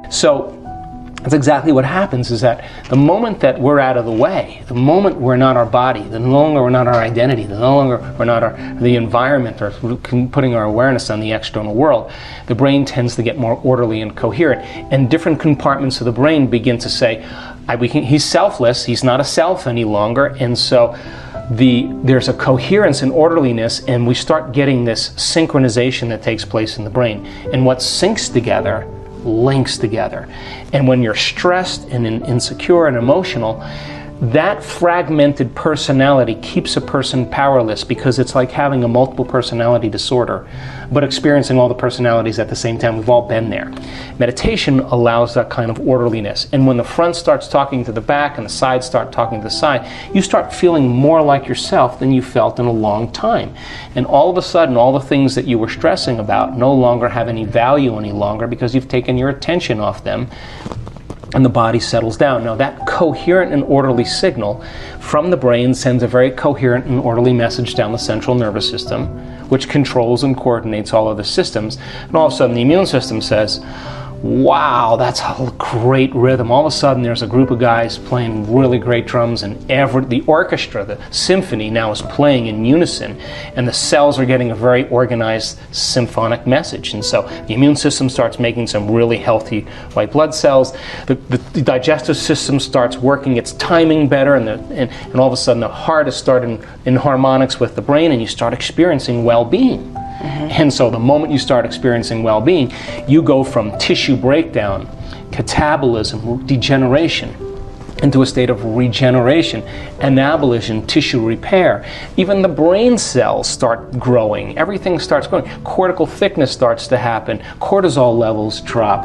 So that's exactly what happens, is that the moment that we're out of the way, the moment we're not our body, the no longer we're not our identity, the no longer we're not the environment, or putting our awareness on the external world, the brain tends to get more orderly and coherent. And different compartments of the brain begin to say, he's selfless, he's not a self any longer, and so there's a coherence and orderliness, and we start getting this synchronization that takes place in the brain. And what syncs together links together. And when you're stressed and insecure and emotional, that fragmented personality keeps a person powerless, because it's like having a multiple personality disorder, but experiencing all the personalities at the same time. We've all been there. Meditation allows that kind of orderliness. And when the front starts talking to the back and the sides start talking to the side, you start feeling more like yourself than you felt in a long time. And all of a sudden, all the things that you were stressing about no longer have any value any longer, because you've taken your attention off them, and the body settles down. Now, that coherent and orderly signal from the brain sends a very coherent and orderly message down the central nervous system, which controls and coordinates all other systems. And all of a sudden, the immune system says, wow, that's a great rhythm. All of a sudden, there's a group of guys playing really great drums, and the orchestra, the symphony now is playing in unison, and the cells are getting a very organized symphonic message. And so the immune system starts making some really healthy white blood cells. The digestive system starts working its timing better, and all of a sudden the heart is starting in harmonics with the brain, and you start experiencing well-being. And so the moment you start experiencing well-being, you go from tissue breakdown, catabolism, degeneration, into a state of regeneration, anabolism, tissue repair. Even the brain cells start growing. Everything starts growing. Cortical thickness starts to happen. Cortisol levels drop.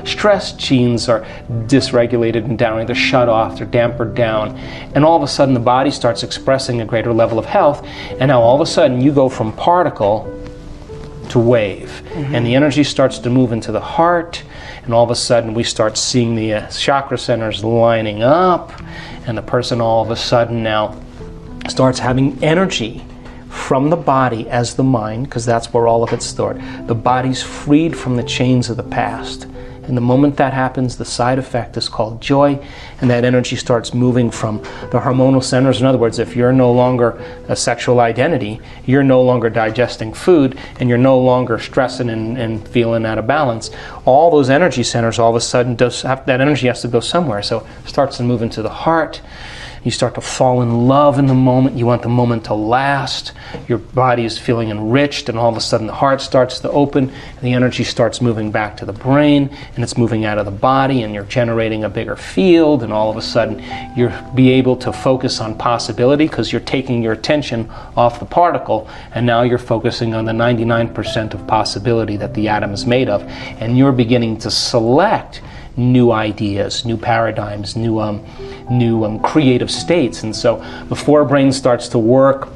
Stress genes are dysregulated and down. They're shut off. They're dampered down. And all of a sudden, the body starts expressing a greater level of health. And now all of a sudden, you go from particle to wave. And the energy starts to move into the heart. And all of a sudden, we start seeing the chakra centers lining up, and the person all of a sudden now starts having energy from the body as the mind, because that's where all of it's stored. The body's freed from the chains of the past. And the moment that happens, the side effect is called joy, and that energy starts moving from the hormonal centers. In other words, if you're no longer a sexual identity, you're no longer digesting food, and you're no longer stressing and feeling out of balance, all those energy centers all of a sudden, that energy has to go somewhere. So it starts to move into the heart. You start to fall in love in the moment. You want the moment to last. Your body is feeling enriched, and all of a sudden the heart starts to open, and the energy starts moving back to the brain, and it's moving out of the body, and you're generating a bigger field, and all of a sudden you'll be able to focus on possibility, because you're taking your attention off the particle, and now you're focusing on the 99% of possibility that the atom is made of, and you're beginning to select new ideas, new paradigms, new creative states. And so the forebrain starts to work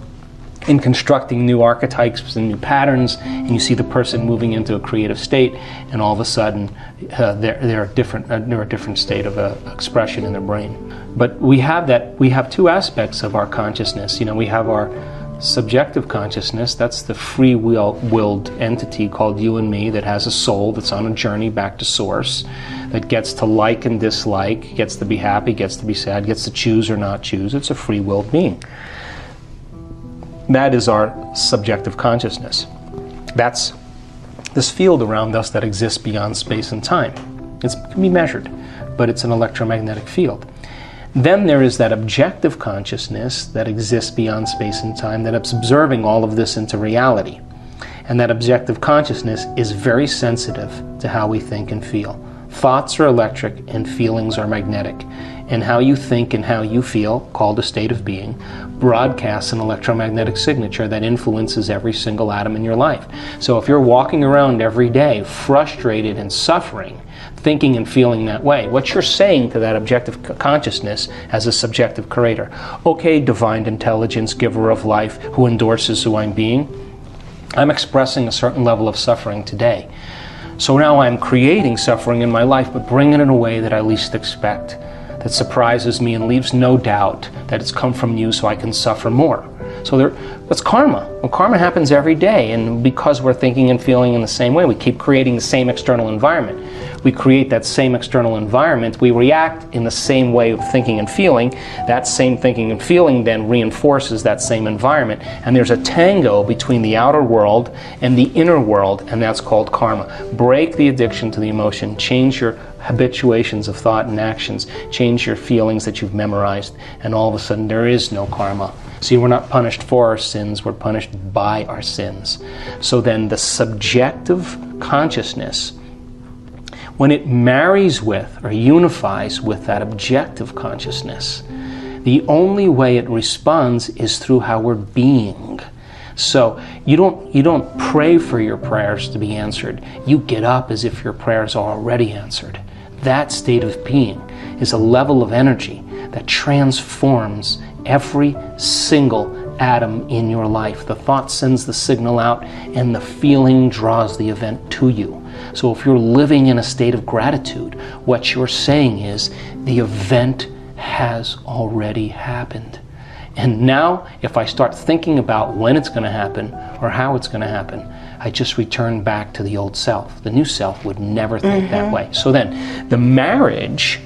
in constructing new archetypes and new patterns, and you see the person moving into a creative state, and all of a sudden they're a different state of expression in their brain. But we have two aspects of our consciousness. We have our subjective consciousness. That's the free-willed entity called you and me that has a soul that's on a journey back to source, that gets to like and dislike, gets to be happy, gets to be sad, gets to choose or not choose. It's a free-willed being. That is our subjective consciousness. That's this field around us that exists beyond space and time. It can be measured, but it's an electromagnetic field. Then there is that objective consciousness that exists beyond space and time, that's observing all of this into reality. And that objective consciousness is very sensitive to how we think and feel. Thoughts are electric and feelings are magnetic. And how you think and how you feel, called a state of being, broadcasts an electromagnetic signature that influences every single atom in your life. So if you're walking around every day frustrated and suffering, thinking and feeling that way, what you're saying to that objective consciousness as a subjective creator, okay, divine intelligence, giver of life, who endorses who I'm being, I'm expressing a certain level of suffering today. So now I'm creating suffering in my life, but bringing it in a way that I least expect, that surprises me and leaves no doubt that it's come from you, so I can suffer more. So that's karma. Well, karma happens every day, and because we're thinking and feeling in the same way, we keep creating the same external environment. We create that same external environment, we react in the same way of thinking and feeling. That same thinking and feeling then reinforces that same environment, and there's a tango between the outer world and the inner world, and that's called karma. Break the addiction to the emotion, change your habituations of thought and actions, change your feelings that you've memorized, and all of a sudden there is no karma. See, we're not punished for our sins, we're punished by our sins. So then the subjective consciousness, when it marries with or unifies with that objective consciousness, the only way it responds is through how we're being. So you don't pray for your prayers to be answered. You get up as if your prayers are already answered. That state of being is a level of energy that transforms every single atom in your life. The thought sends the signal out, and the feeling draws the event to you. So if you're living in a state of gratitude, what you're saying is, the event has already happened. And now, if I start thinking about when it's going to happen or how it's going to happen, I just return back to the old self. The new self would never think that way. So then, the marriage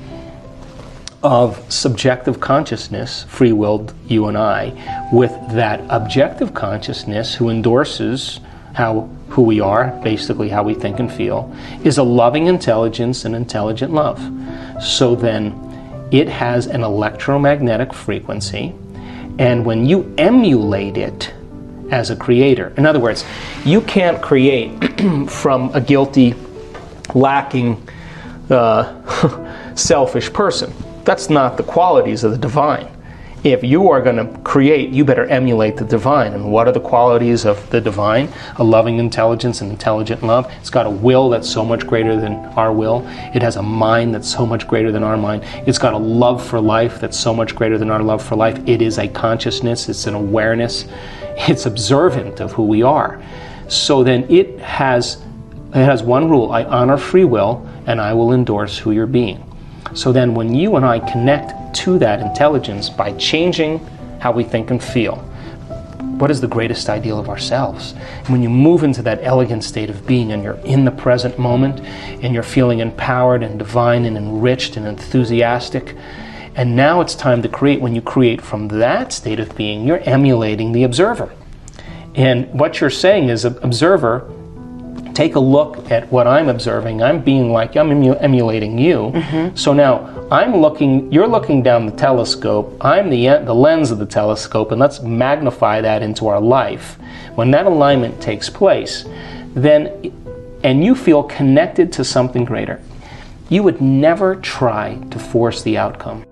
of subjective consciousness, free-willed you and I, with that objective consciousness who endorses who we are, basically how we think and feel, is a loving intelligence and intelligent love. So then it has an electromagnetic frequency, and when you emulate it as a creator, in other words, you can't create from a guilty, lacking, selfish person. That's not the qualities of the divine. If you are going to create, you better emulate the divine. And what are the qualities of the divine? A loving intelligence and intelligent love. It's got a will that's so much greater than our will. It has a mind that's so much greater than our mind. It's got a love for life that's so much greater than our love for life. It is a consciousness. It's an awareness. It's observant of who we are. So then it has one rule. I honor free will, and I will endorse who you're being. So then when you and I connect to that intelligence by changing how we think and feel, what is the greatest ideal of ourselves? And when you move into that elegant state of being and you're in the present moment and you're feeling empowered and divine and enriched and enthusiastic, and now it's time to create. When you create from that state of being, you're emulating the observer. And what you're saying is, observer, take a look at what I'm observing. I'm being like, I'm emulating you. So now you're looking down the telescope, I'm the lens of the telescope, and let's magnify that into our life. When that alignment takes place, and you feel connected to something greater, you would never try to force the outcome.